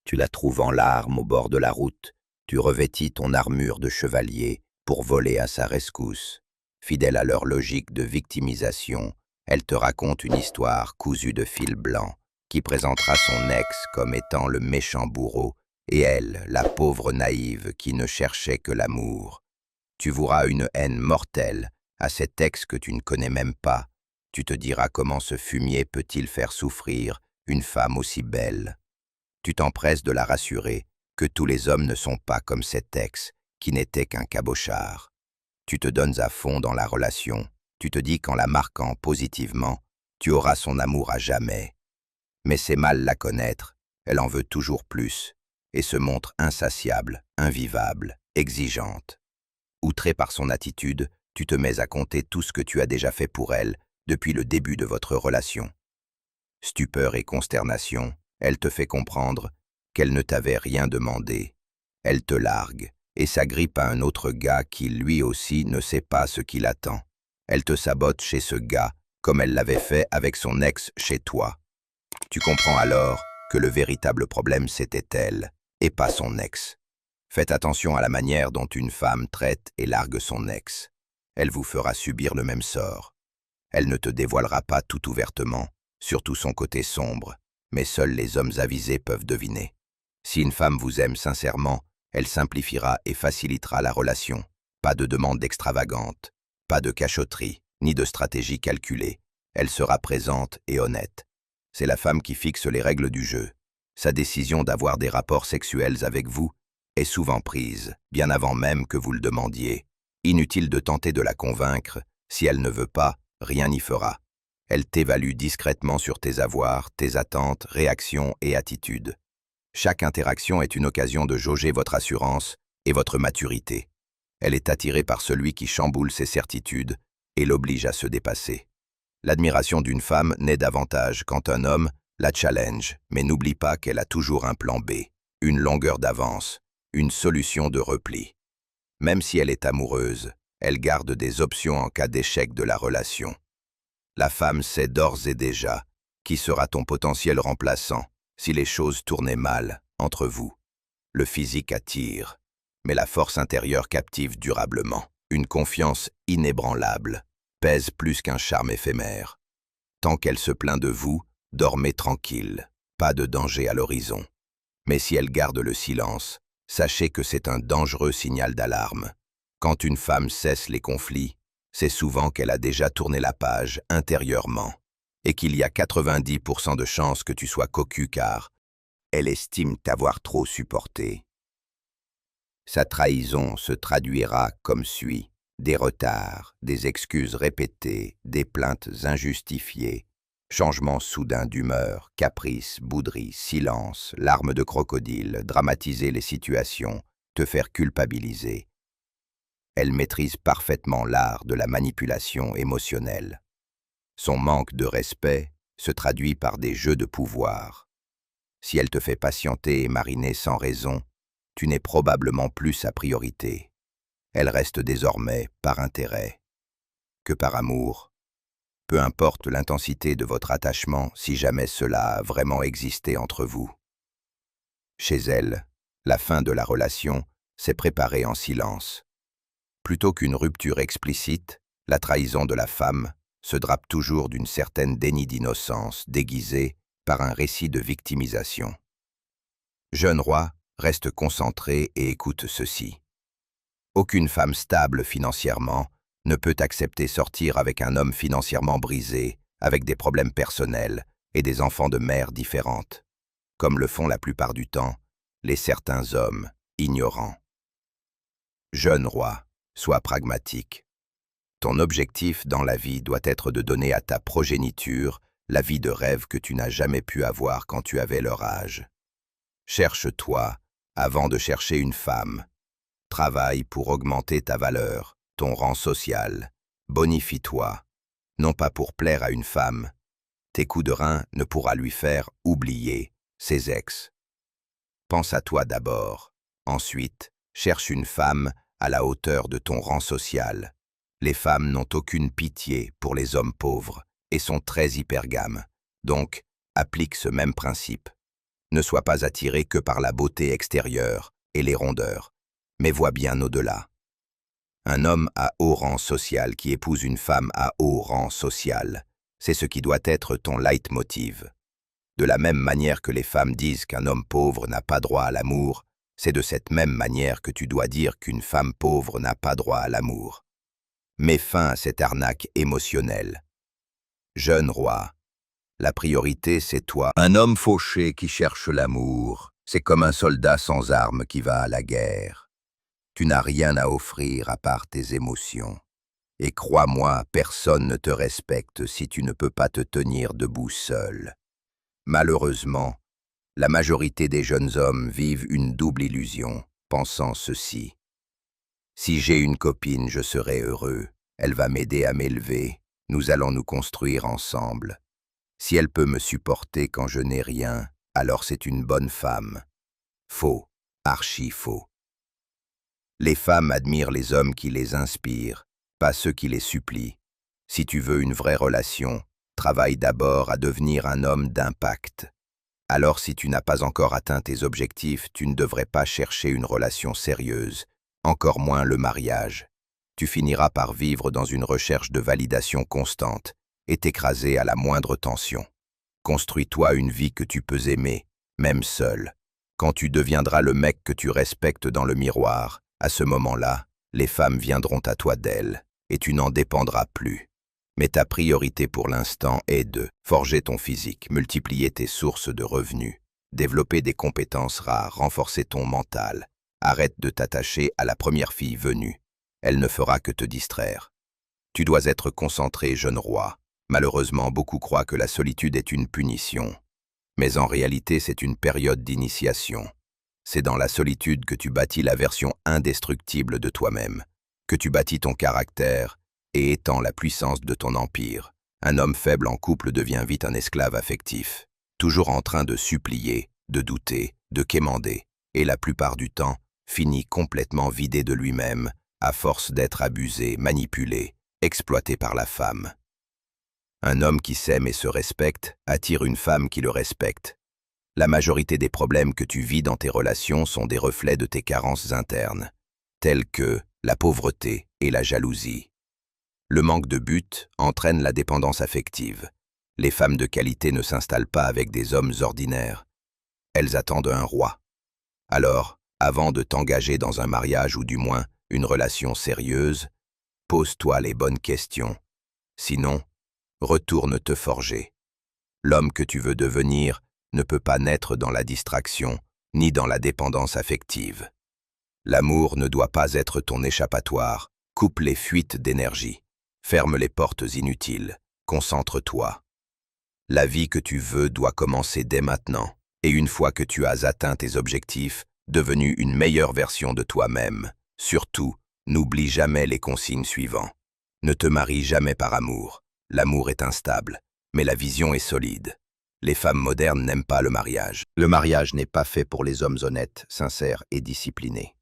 Tu la trouves en larmes au bord de la route. Tu revêtis ton armure de chevalier pour voler à sa rescousse. Fidèle à leur logique de victimisation, elle te raconte une histoire cousue de fil blanc qui présentera son ex comme étant le méchant bourreau et elle, la pauvre naïve qui ne cherchait que l'amour. Tu voueras une haine mortelle à cet ex que tu ne connais même pas. Tu te diras comment ce fumier peut-il faire souffrir une femme aussi belle. Tu t'empresses de la rassurer que tous les hommes ne sont pas comme cet ex qui n'était qu'un cabochard. Tu te donnes à fond dans la relation. Tu te dis qu'en la marquant positivement, tu auras son amour à jamais. Mais c'est mal la connaître, elle en veut toujours plus, et se montre insatiable, invivable, exigeante. Outré par son attitude, tu te mets à compter tout ce que tu as déjà fait pour elle depuis le début de votre relation. Stupeur et consternation, elle te fait comprendre qu'elle ne t'avait rien demandé. Elle te largue et s'agrippe à un autre gars qui, lui aussi, ne sait pas ce qu'il attend. Elle te sabote chez ce gars, comme elle l'avait fait avec son ex chez toi. Tu comprends alors que le véritable problème c'était elle, et pas son ex. Faites attention à la manière dont une femme traite et largue son ex. Elle vous fera subir le même sort. Elle ne te dévoilera pas tout ouvertement, surtout son côté sombre, mais seuls les hommes avisés peuvent deviner. Si une femme vous aime sincèrement, elle simplifiera et facilitera la relation. Pas de demande extravagante, pas de cachotterie, ni de stratégie calculée. Elle sera présente et honnête. C'est la femme qui fixe les règles du jeu. Sa décision d'avoir des rapports sexuels avec vous est souvent prise, bien avant même que vous le demandiez. Inutile de tenter de la convaincre, si elle ne veut pas, rien n'y fera. Elle t'évalue discrètement sur tes avoirs, tes attentes, réactions et attitudes. Chaque interaction est une occasion de jauger votre assurance et votre maturité. Elle est attirée par celui qui chamboule ses certitudes et l'oblige à se dépasser. L'admiration d'une femme naît davantage quand un homme la challenge, mais n'oublie pas qu'elle a toujours un plan B, une longueur d'avance, une solution de repli. Même si elle est amoureuse, elle garde des options en cas d'échec de la relation. La femme sait d'ores et déjà qui sera ton potentiel remplaçant si les choses tournaient mal entre vous. Le physique attire, mais la force intérieure captive durablement. Une confiance inébranlable pèse plus qu'un charme éphémère. Tant qu'elle se plaint de vous, dormez tranquille, pas de danger à l'horizon. Mais si elle garde le silence, sachez que c'est un dangereux signal d'alarme. Quand une femme cesse les conflits, c'est souvent qu'elle a déjà tourné la page intérieurement et qu'il y a 90% de chances que tu sois cocu car elle estime t'avoir trop supporté. Sa trahison se traduira comme suit: des retards, des excuses répétées, des plaintes injustifiées, changement soudain d'humeur, caprices, bouderies, silence, larmes de crocodile, dramatiser les situations, te faire culpabiliser. Elle maîtrise parfaitement l'art de la manipulation émotionnelle. Son manque de respect se traduit par des jeux de pouvoir. Si elle te fait patienter et mariner sans raison, tu n'es probablement plus sa priorité. Elle reste désormais par intérêt que par amour. Peu importe l'intensité de votre attachement si jamais cela a vraiment existé entre vous. Chez elle, la fin de la relation s'est préparée en silence. Plutôt qu'une rupture explicite, la trahison de la femme se drape toujours d'une certaine déni d'innocence déguisée par un récit de victimisation. Jeune roi, reste concentré et écoute ceci. Aucune femme stable financièrement ne peut accepter sortir avec un homme financièrement brisé, avec des problèmes personnels et des enfants de mères différentes, comme le font la plupart du temps les certains hommes ignorants. Jeune roi, sois pragmatique. Ton objectif dans la vie doit être de donner à ta progéniture la vie de rêve que tu n'as jamais pu avoir quand tu avais leur âge. Cherche-toi avant de chercher une femme. Travaille pour augmenter ta valeur, ton rang social. Bonifie-toi, non pas pour plaire à une femme. Tes coups de rein ne pourra lui faire oublier ses ex. Pense à toi d'abord. Ensuite, cherche une femme à la hauteur de ton rang social. Les femmes n'ont aucune pitié pour les hommes pauvres et sont très hypergames. Donc, applique ce même principe. Ne sois pas attiré que par la beauté extérieure et les rondeurs, mais vois bien au-delà. Un homme à haut rang social qui épouse une femme à haut rang social, c'est ce qui doit être ton leitmotiv. De la même manière que les femmes disent qu'un homme pauvre n'a pas droit à l'amour, c'est de cette même manière que tu dois dire qu'une femme pauvre n'a pas droit à l'amour. Mets fin à cette arnaque émotionnelle. Jeune roi, la priorité c'est toi. Un homme fauché qui cherche l'amour, c'est comme un soldat sans armes qui va à la guerre. Tu n'as rien à offrir à part tes émotions. Et crois-moi, personne ne te respecte si tu ne peux pas te tenir debout seul. Malheureusement, la majorité des jeunes hommes vivent une double illusion, pensant ceci. Si j'ai une copine, je serai heureux. Elle va m'aider à m'élever. Nous allons nous construire ensemble. Si elle peut me supporter quand je n'ai rien, alors c'est une bonne femme. Faux, archi faux. Les femmes admirent les hommes qui les inspirent, pas ceux qui les supplient. Si tu veux une vraie relation, travaille d'abord à devenir un homme d'impact. Alors si tu n'as pas encore atteint tes objectifs, tu ne devrais pas chercher une relation sérieuse, encore moins le mariage. Tu finiras par vivre dans une recherche de validation constante et t'écraser à la moindre tension. Construis-toi une vie que tu peux aimer, même seul. Quand tu deviendras le mec que tu respectes dans le miroir, à ce moment-là, les femmes viendront à toi d'elles, et tu n'en dépendras plus. Mais ta priorité pour l'instant est de forger ton physique, multiplier tes sources de revenus, développer des compétences rares, renforcer ton mental. Arrête de t'attacher à la première fille venue. Elle ne fera que te distraire. Tu dois être concentré, jeune roi. Malheureusement, beaucoup croient que la solitude est une punition. Mais en réalité, c'est une période d'initiation. C'est dans la solitude que tu bâtis la version indestructible de toi-même, que tu bâtis ton caractère et étends la puissance de ton empire. Un homme faible en couple devient vite un esclave affectif, toujours en train de supplier, de douter, de quémander, et la plupart du temps, finit complètement vidé de lui-même, à force d'être abusé, manipulé, exploité par la femme. Un homme qui s'aime et se respecte attire une femme qui le respecte. La majorité des problèmes que tu vis dans tes relations sont des reflets de tes carences internes, telles que la pauvreté et la jalousie. Le manque de but entraîne la dépendance affective. Les femmes de qualité ne s'installent pas avec des hommes ordinaires. Elles attendent un roi. Alors, avant de t'engager dans un mariage ou du moins une relation sérieuse, pose-toi les bonnes questions. Sinon, retourne te forger. L'homme que tu veux devenir ne peut pas naître dans la distraction, ni dans la dépendance affective. L'amour ne doit pas être ton échappatoire, coupe les fuites d'énergie, ferme les portes inutiles, concentre-toi. La vie que tu veux doit commencer dès maintenant, et une fois que tu as atteint tes objectifs, devenu une meilleure version de toi-même. Surtout, n'oublie jamais les consignes suivantes. Ne te marie jamais par amour. L'amour est instable, mais la vision est solide. Les femmes modernes n'aiment pas le mariage. Le mariage n'est pas fait pour les hommes honnêtes, sincères et disciplinés.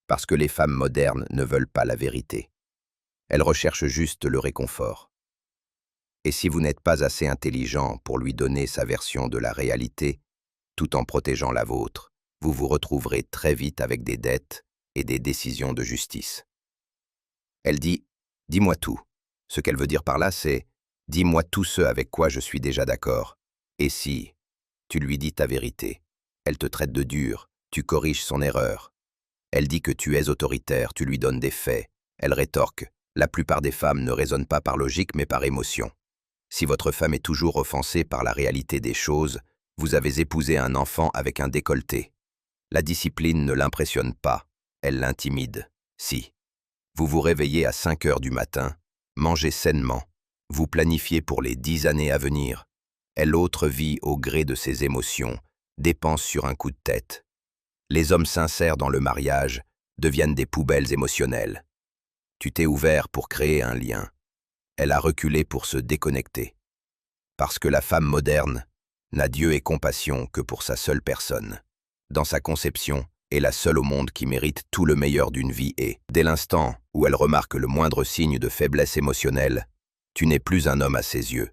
Parce que les femmes modernes ne veulent pas la vérité. Elles recherchent juste le réconfort. Et si vous n'êtes pas assez intelligent pour lui donner sa version de la réalité, tout en protégeant la vôtre, vous vous retrouverez très vite avec des dettes et des décisions de justice. Elle dit « Dis-moi tout ». Ce qu'elle veut dire par là, c'est « Dis-moi tout ce avec quoi je suis déjà d'accord ». Et si tu lui dis ta vérité, elle te traite de dur, tu corriges son erreur. Elle dit que tu es autoritaire, tu lui donnes des faits. Elle rétorque « La plupart des femmes ne raisonnent pas par logique mais par émotion ». Si votre femme est toujours offensée par la réalité des choses, vous avez épousé un enfant avec un décolleté. La discipline ne l'impressionne pas, elle l'intimide. Si vous vous réveillez à 5 heures du matin, mangez sainement, vous planifiez pour les 10 années à venir, elle autre vit au gré de ses émotions, dépense sur un coup de tête. Les hommes sincères dans le mariage deviennent des poubelles émotionnelles. Tu t'es ouvert pour créer un lien. Elle a reculé pour se déconnecter. Parce que la femme moderne n'a Dieu et compassion que pour sa seule personne. Dans sa conception, est la seule au monde qui mérite tout le meilleur d'une vie et, dès l'instant où elle remarque le moindre signe de faiblesse émotionnelle, tu n'es plus un homme à ses yeux.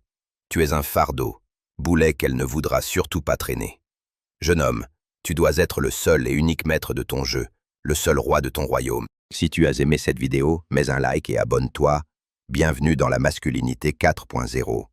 Tu es un fardeau, boulet qu'elle ne voudra surtout pas traîner. Jeune homme, tu dois être le seul et unique maître de ton jeu, le seul roi de ton royaume. Si tu as aimé cette vidéo, mets un like et abonne-toi. Bienvenue dans la masculinité 4.0.